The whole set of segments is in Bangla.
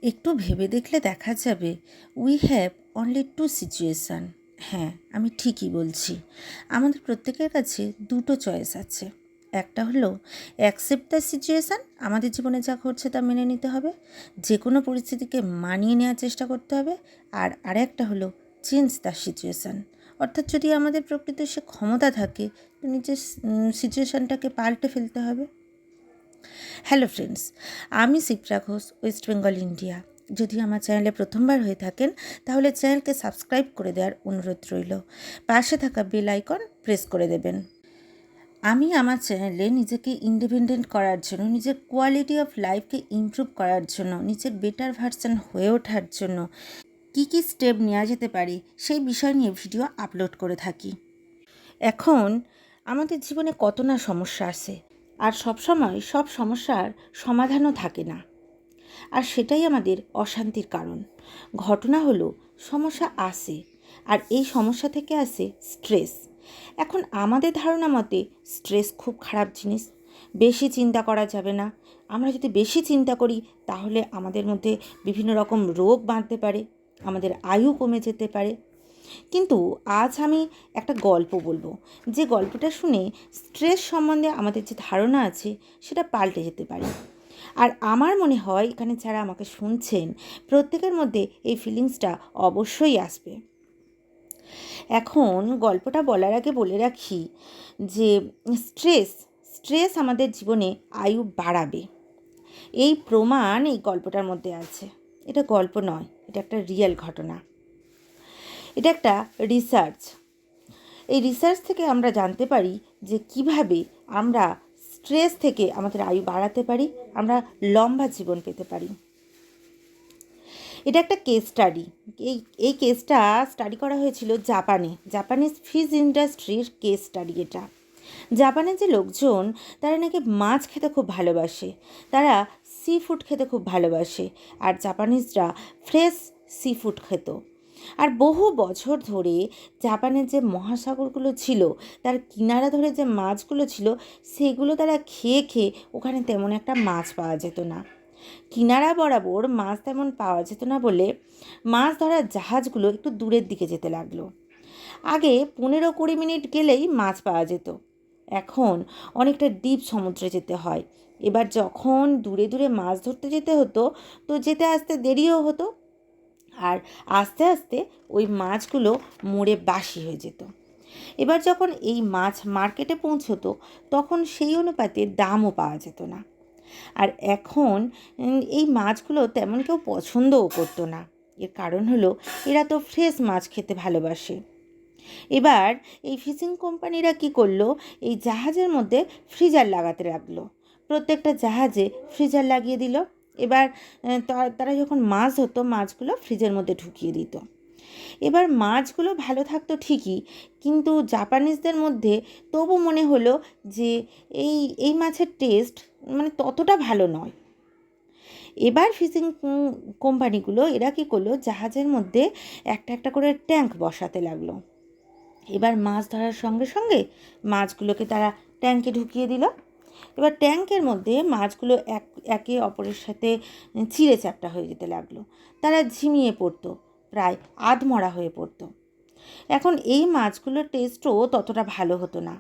একটু ভেবে দেখলে দেখা যাবে we have only two situation. হ্যাঁ, আমি ঠিকই বলছি। আমাদের প্রত্যেকের কাছে দুটো চয়েস আছে। একটা হলো অ্যাকসেপ্ট দ্য সিচুয়েশান, আমাদের জীবনে যা ঘটছে তা মেনে নিতে হবে, যে কোনো পরিস্থিতিকে মানিয়ে নেওয়ার চেষ্টা করতে হবে। আর আরেকটা হলো চেঞ্জ দ্য সিচুয়েশান, অর্থাৎ যদি আমাদের প্রকৃতির সে ক্ষমতা থাকে তো নিজের সিচুয়েশানটাকে পাল্টে ফেলতে হবে। হ্যালো ফ্রেন্ডস, আমি শিপ্রা ঘোষ, ওয়েস্ট বেঙ্গল, ইন্ডিয়া। যদি আমার চ্যানেলে প্রথমবার হয়ে থাকেন তাহলে চ্যানেলকে সাবস্ক্রাইব করে দেওয়ার অনুরোধ রইল। পাশে থাকা বেল আইকন প্রেস করে দেবেন। আমি আমার চ্যানেলে নিজেকে ইন্ডিপেন্ডেন্ট করার জন্য, নিজের কোয়ালিটি অফ লাইফকে ইমপ্রুভ করার জন্য, নিজের বেটার ভার্সন হয়ে ওঠার জন্য কী কী স্টেপ নেওয়া যেতে পারে সেই বিষয় নিয়ে ভিডিও আপলোড করে থাকি। এখন আমাদের জীবনে কত না সমস্যা আসে, আর সবসময় সব সমস্যার সমাধানও থাকে না, আর সেটাই আমাদের অশান্তির কারণ। ঘটনা হলো সমস্যা আসে, আর এই সমস্যা থেকে আসে স্ট্রেস। এখন আমাদের ধারণা মতে স্ট্রেস খুব খারাপ জিনিস, বেশি চিন্তা করা যাবে না। আমরা যদি বেশি চিন্তা করি তাহলে আমাদের মধ্যে বিভিন্ন রকম রোগ বাঁধতে পারে, আমাদের আয়ু কমে যেতে পারে। কিন্তু আজ আমি একটা গল্প বলবো, যে গল্পটা শুনে স্ট্রেস সম্বন্ধে আমাদের যে ধারণা আছে সেটা পাল্টে যেতে পারে। আর আমার মনে হয় এখানে যারা আমাকে শুনছেন প্রত্যেকের মধ্যে এই ফিলিংসটা অবশ্যই আসবে। এখন গল্পটা বলার আগে বলে রাখি যে স্ট্রেস স্ট্রেস আমাদের জীবনে আয়ু বাড়াবে, এই প্রমাণ এই গল্পটার মধ্যে আছে। এটা গল্প নয়, এটা একটা রিয়েল ঘটনা, এটা একটা রিসার্চ। এই রিসার্চ থেকে আমরা জানতে পারি যে কিভাবে আমরা স্ট্রেস থেকে আমাদের আয়ু বাড়াতে পারি, আমরা লম্বা জীবন পেতে পারি। এটা একটা কেস স্টাডি। এই কেসটা স্টাডি করা হয়েছিল জাপানিজ ফিশ ইন্ডাস্ট্রির কেস স্টাডি এটা। জাপানের যে লোকজন তারা নাকি মাছ খেতে খুব ভালোবাসে, তারা সি ফুড খেতে খুব ভালোবাসে, আর জাপানিজরা ফ্রেশ সি ফুড খেত। আর বহু বছর ধরে জাপানের যে মহাসাগরগুলো ছিল তার কিনারা ধরে যে মাছগুলো ছিল সেগুলো তারা খেয়ে খেয়ে ওখানে তেমন একটা মাছ পাওয়া যেত না। কিনারা বরাবর মাছ তেমন পাওয়া যেত না বলে মাছ ধরার জাহাজগুলো একটু দূরের দিকে যেতে লাগলো। আগে 15-20 মিনিট গেলেই মাছ পাওয়া যেত, এখন অনেকটা ডিপ সমুদ্রে যেতে হয়। এবার যখন দূরে দূরে মাছ ধরতে যেতে হতো তো যেতে আসতে দেরিও হতো, আর আস্তে আস্তে ওই মাছগুলো মরে বাসি হয়ে যেত। এবার যখন এই মাছ মার্কেটে পৌঁছতো তখন সেই অনুপাতে দামও পাওয়া যেত না। আর এখন এই মাছগুলো তেমন কেউ পছন্দও করতো না। এর কারণ হলো এরা তো ফ্রেশ মাছ খেতে ভালোবাসে। এবার এই ফিশিং কোম্পানিরা কি করলো, এই জাহাজের মধ্যে ফ্রিজার লাগাতে লাগলো, প্রত্যেকটা জাহাজে ফ্রিজার লাগিয়ে দিল। এবার তারা যখন মাছ ধরতো মাছগুলো ফ্রিজের মধ্যে ঢুকিয়ে দিত। এবার মাছগুলো ভালো থাকতো ঠিকই, কিন্তু জাপানিজদের মধ্যে তবু মনে হলো যে এই এই মাছের টেস্ট মানে ততটা ভালো নয়। এবার ফিশিং কোম্পানিগুলো এরা কী করলো, জাহাজের মধ্যে একটা একটা করে ট্যাঙ্ক বসাতে লাগলো। এবার মাছ ধরার সঙ্গে সঙ্গে মাছগুলোকে তারা ট্যাঙ্কে ঢুকিয়ে দিল। এবার ট্যাঙ্কের মধ্যে মাছগুলো একে অপরের সাথে চিঁড়ে চ্যাপ্টা হয়ে যেতে লাগলো, তারা ঝিমিয়ে পড়তো, প্রায় আধমরা হয়ে পড়তো। এখন এই মাছগুলোর টেস্টও ততটা ভালো হতো না।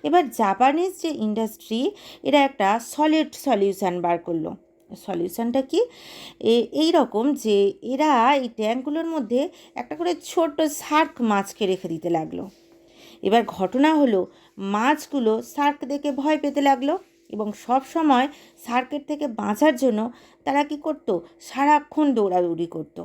এবার জাপানিজ যে ইন্ডাস্ট্রি এরা একটা সলিড সলিউশান বার করলো। সলিউশানটা কি, এই রকম যে এরা এই ট্যাঙ্কগুলোর মধ্যে একটা করে ছোট্ট শার্ক মাছকে রেখে দিতে লাগলো। এবার ঘটনা হলো মাছগুলো শার্ক দেখে ভয় পেতে লাগলো, এবং সব সময় শার্কের থেকে বাঁচার জন্য তারা কি করতো, সারাক্ষণ দৌড়াদৌড়ি করতো।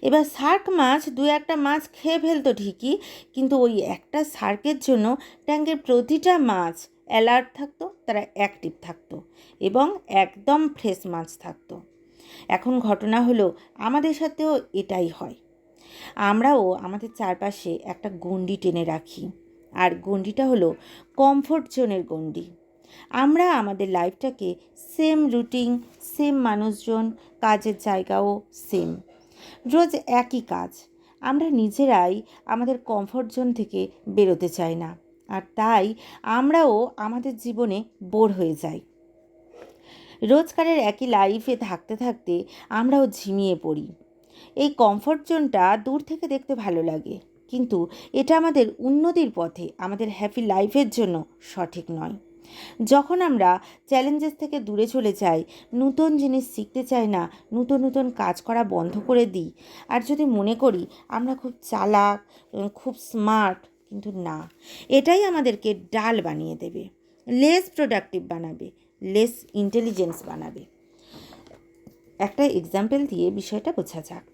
এবার শার্ক মাছ দু একটা মাছ খেয়ে ফেলতো ঠিকই, কিন্তু ওই একটা শার্কের জন্য ট্যাঙ্কের প্রতিটা মাছ অ্যালার্ট থাকতো, তারা অ্যাক্টিভ থাকতো এবং একদম ফ্রেশ মাছ থাকতো। এখন ঘটনা হলো আমাদের সাথেও এটাই হয়। আমরাও আমাদের চারপাশে একটা গণ্ডি টেনে রাখি, আর গণ্ডিটা হলো কমফোর্ট জোনের গণ্ডি। আমরা আমাদের লাইফটাকে সেম রুটিন, সেম মানুষজন, কাজের জায়গাও সেম, রোজ একই কাজ। আমরা নিজেরাই আমাদের কমফোর্ট জোন থেকে বেরোতে চাই না, আর তাই আমরাও আমাদের জীবনে বোর হয়ে যাই। রোজকারের একই লাইফে থাকতে থাকতে আমরাও ঝিমিয়ে পড়ি। এই কমফর্ট জোনটা দূর থেকে দেখতে ভালো লাগে, কিন্তু এটা আমাদের উন্নতির পথে, আমাদের হ্যাপি লাইফের জন্য সঠিক নয়। যখন আমরা চ্যালেঞ্জেস থেকে দূরে চলে যাই, নতুন জিনিস শিখতে চাই না, নতুন নতুন কাজ করা বন্ধ করে দিই, আর যদি মনে করি আমরা খুব চালাক, খুব স্মার্ট, কিন্তু না, এটাই আমাদেরকে ডাল বানিয়ে দেবে, লেস প্রোডাক্টিভ বানাবে, লেস ইন্টেলিজেন্স বানাবে। একটা এক্সাম্পল দিয়ে বিষয়টা বোঝা যাক।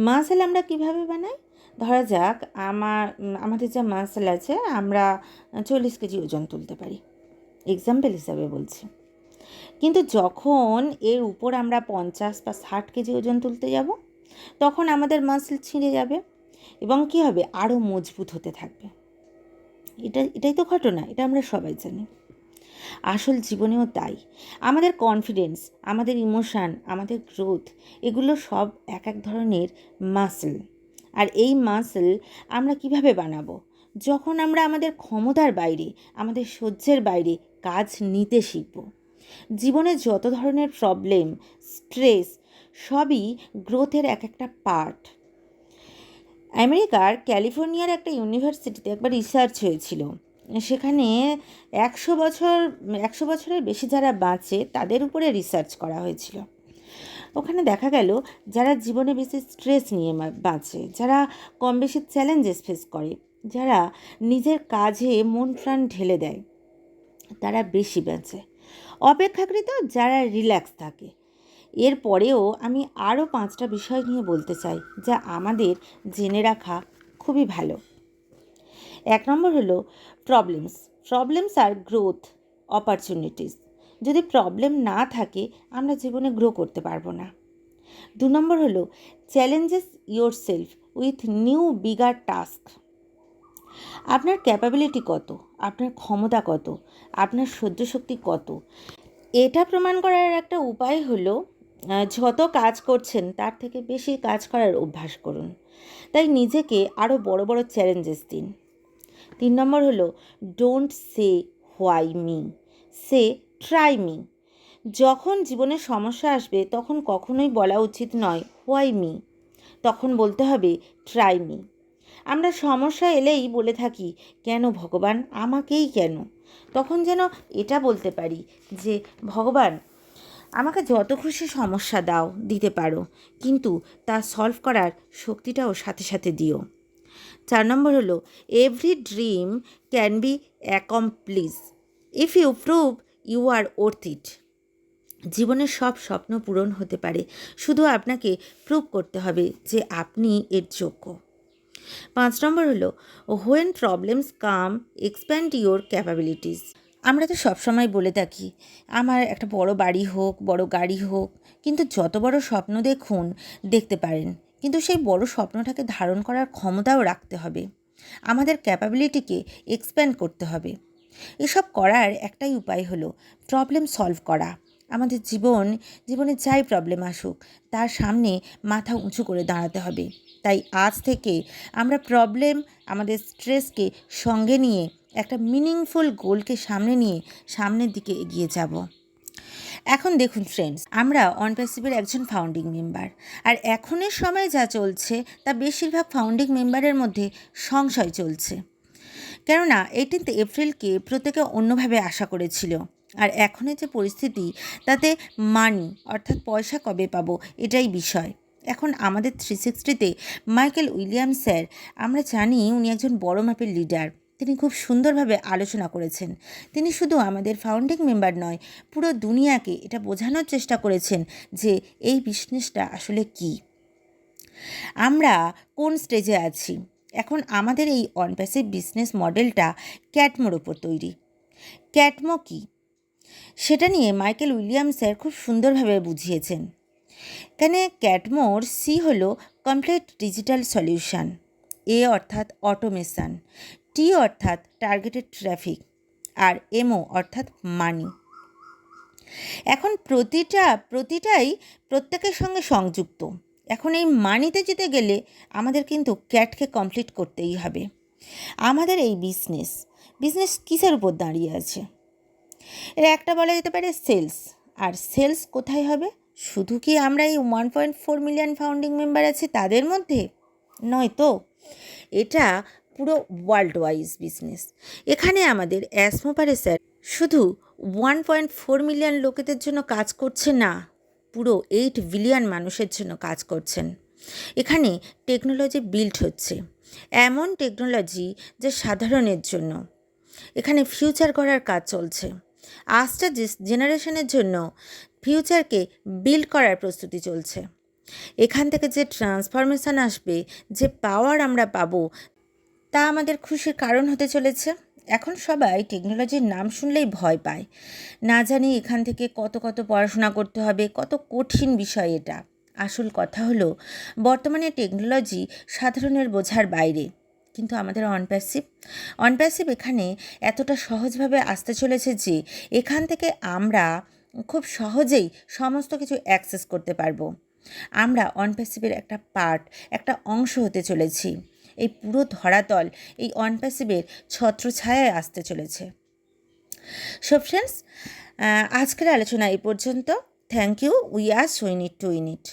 মাসল আমরা কিভাবে বানাই? ধরা যাক আমাদের যা মাসল আছে, আমরা 40 কেজি ওজন তুলতে পারি, এক্সাম্পল হিসাবে বলছি। কিন্তু যখন এর উপর আমরা 50 বা 60 কেজি ওজন তুলতে যাব, তখন আমাদের মাসল ছিঁড়ে যাবে এবং কী হবে, আরও মজবুত হতে থাকবে। এটাই তো ঘটনা, এটা আমরা সবাই জানি। আসল জীবনেও তাই। আমাদের কনফিডেন্স, আমাদের ইমোশান, আমাদের গ্রোথ, এগুলো সব এক এক ধরনের মাসল। আর এই মাসল আমরা কিভাবে বানাবো? যখন আমরা আমাদের ক্ষমতার বাইরে, আমাদের সহ্যের বাইরে কাজ নিতে শিখব। জীবনে যত ধরনের প্রবলেম, স্ট্রেস, সবই গ্রোথের এক একটা পার্ট। আমেরিকার ক্যালিফোর্নিয়ার একটা ইউনিভার্সিটিতে একবার রিসার্চ হয়েছিল। সেখানে 100 বছরের বেশি যারা বাঁচে তাদের উপরে রিসার্চ করা হয়েছিল। ওখানে দেখা গেল যারা জীবনে বেশি স্ট্রেস নিয়ে বাঁচে, যারা কম বেশি চ্যালেঞ্জেস ফেস করে, যারা নিজের কাজে মন প্রাণ ঢেলে দেয়, তারা বেশি বাঁচে। অপেক্ষাকৃত যারা রিল্যাক্স থাকে। এরপরেও আমি আরও 5টা বিষয় নিয়ে বলতে চাই যা আমাদের জেনে রাখা খুবই ভালো। 1 নম্বর হলো প্রবলেমস আর গ্রোথ অপরচুনিটিস। যদি প্রবলেম না থাকে, আমরা জীবনে গ্রো করতে পারবো না। 2 নম্বর হলো challenges your self with new bigger task. আপনার ক্যাপাবিলিটি কত, আপনার ক্ষমতা কত, আপনার সহ্য শক্তি কত, এটা প্রমাণ করার একটা উপায় হলো যত কাজ করছেন তার থেকে বেশি কাজ করার অভ্যাস করুন। তাই নিজেকে আরও বড় বড় চ্যালেঞ্জেস দিন। 3 নম্বর হলো don't say why me, say try me. যখন জীবনে সমস্যা আসবে তখন কখনোই বলা উচিত নয় হোয়াই মি, তখন বলতে হবে ট্রাই মি। আমরা সমস্যা এলেই বলে থাকি কেন ভগবান, আমাকেই কেন? তখন যেন এটা বলতে পারি যে ভগবান, আমাকে যত খুশি সমস্যা দিতে পারো, কিন্তু তা সলভ করার শক্তিটাও সাথে সাথে দিও। 4 নম্বর হলো every dream can be accomplish if you prove you are worth it. জীবনের সব স্বপ্ন পূরণ হতে পারে, শুধু আপনাকে প্রুভ করতে হবে যে আপনি এর যোগ্য। 5 নম্বর হলো when problems come expand your capabilities. আমরা তো সবসময় বলে থাকি আমার একটা বড় বাড়ি হোক, বড় গাড়ি হোক, কিন্তু যত বড় স্বপ্ন দেখতে পারেন, কিন্তু সেই বড় স্বপ্নটাকে ধারণ করার ক্ষমতাও রাখতে হবে। আমাদের ক্যাপাবিলিটিকে এক্সপ্যান্ড করতে হবে। এসব করার একটাই উপায় হলো প্রবলেম সলভ করা। আমাদের জীবনে যাই প্রবলেম আসুক, তার সামনে মাথা উঁচু করে দাঁড়াতে হবে। তাই আজ থেকে আমরা আমাদের স্ট্রেসকে সঙ্গে নিয়ে একটা মিনিংফুল গোলকে সামনে নিয়ে সামনের দিকে এগিয়ে যাব। এখন দেখুন ফ্রেন্ডস, আমরা অনপ্যাসিভের একজন ফাউন্ডিং মেম্বার, আর এখনের সময় যা চলছে তা বেশিরভাগ ফাউন্ডিং মেম্বারের মধ্যে সংশয় চলছে। কেননা 18 এপ্রিলকে প্রত্যেকে অন্যভাবে আশা করেছিল, আর এখনের যে পরিস্থিতি তাতে মানি অর্থাৎ পয়সা কবে পাবো এটাই বিষয়। এখন আমাদের 360তে মাইকেল উইলিয়ামস স্যার, আমরা জানি উনি একজন বড় মাপের লিডার। তিনি খুব সুন্দরভাবে আলোচনা করেছেন। তিনি শুধু আমাদের ফাউন্ডিং মেম্বার নয়, পুরো দুনিয়াকে এটা বোঝানোর চেষ্টা করেছেন যে এই বিজনেসটা আসলে কী, আমরা কোন স্টেজে আছি। এখন আমাদের এই অনপ্যাসিভ বিজনেস মডেলটা ক্যাটমোর ওপর তৈরি। ক্যাটমো কী সেটা নিয়ে মাইকেল উইলিয়ামস স্যার খুব সুন্দরভাবে বুঝিয়েছেন। এখানে ক্যাটমোর সি হলো কমপ্লিট ডিজিটাল সলিউশন, এ অর্থাৎ অটোমেশন, টি অর্থাৎ টার্গেটেড ট্রাফিক, আর এমও অর্থাৎ মানি। এখন প্রতিটাই প্রত্যেকের সঙ্গে সংযুক্ত। এখন এই মানিতে যেতে গেলে আমাদের কিন্তু ক্যাটকে কমপ্লিট করতেই হবে। আমাদের এই বিজনেস কিসের উপর দাঁড়িয়ে আছে? এর একটা বলা যেতে পারে সেলস। আর সেলস কোথায় হবে? শুধু কি আমরা এই 1.4 মিলিয়ন ফাউন্ডিং মেম্বার আছি তাদের মধ্যে? নয় তো, এটা পুরো ওয়ার্ল্ড ওয়াইজ বিজনেস। এখানে আমাদের অ্যাসমোপারে স্যার শুধু 1.4 মিলিয়ন লোকেদের জন্য কাজ করছে না, পুরো 8 বিলিয়ন মানুষের জন্য কাজ করছেন। এখানে টেকনোলজি বিল্ড হচ্ছে, এমন টেকনোলজি যা সাধারণের জন্য। এখানে ফিউচার করার কাজ চলছে, আফটার জেনারেশনের জন্য ফিউচারকে বিল্ড করার প্রস্তুতি চলছে। এখান থেকে যে ট্রান্সফরমেশন আসবে, যে পাওয়ার আমরা পাবো, তা আমাদের খুশির কারণ হতে চলেছে। এখন সবাই টেকনোলজির নাম শুনলেই ভয় পায়, না জানি এখান থেকে কত কত পড়াশোনা করতে হবে, কত কঠিন বিষয় এটা। আসল কথা হলো বর্তমানে টেকনোলজি সাধারণের বোঝার বাইরে, কিন্তু আমাদের অনপ্যাসিভ এখানে এতটা সহজভাবে আসতে চলেছে যে এখান থেকে আমরা খুব সহজেই সমস্ত কিছু অ্যাক্সেস করতে পারবো। আমরা অনপ্যাসিভের একটা পার্ট, একটা অংশ হতে চলেছি। এই পুরো ধরাতল এই অনপ্যাসিভের ছত্রছায়ায় আসতে চলেছে। সো ফ্রেন্ডস, আজকের আলোচনা এই পর্যন্ত। Thank you. We are so in it to in it.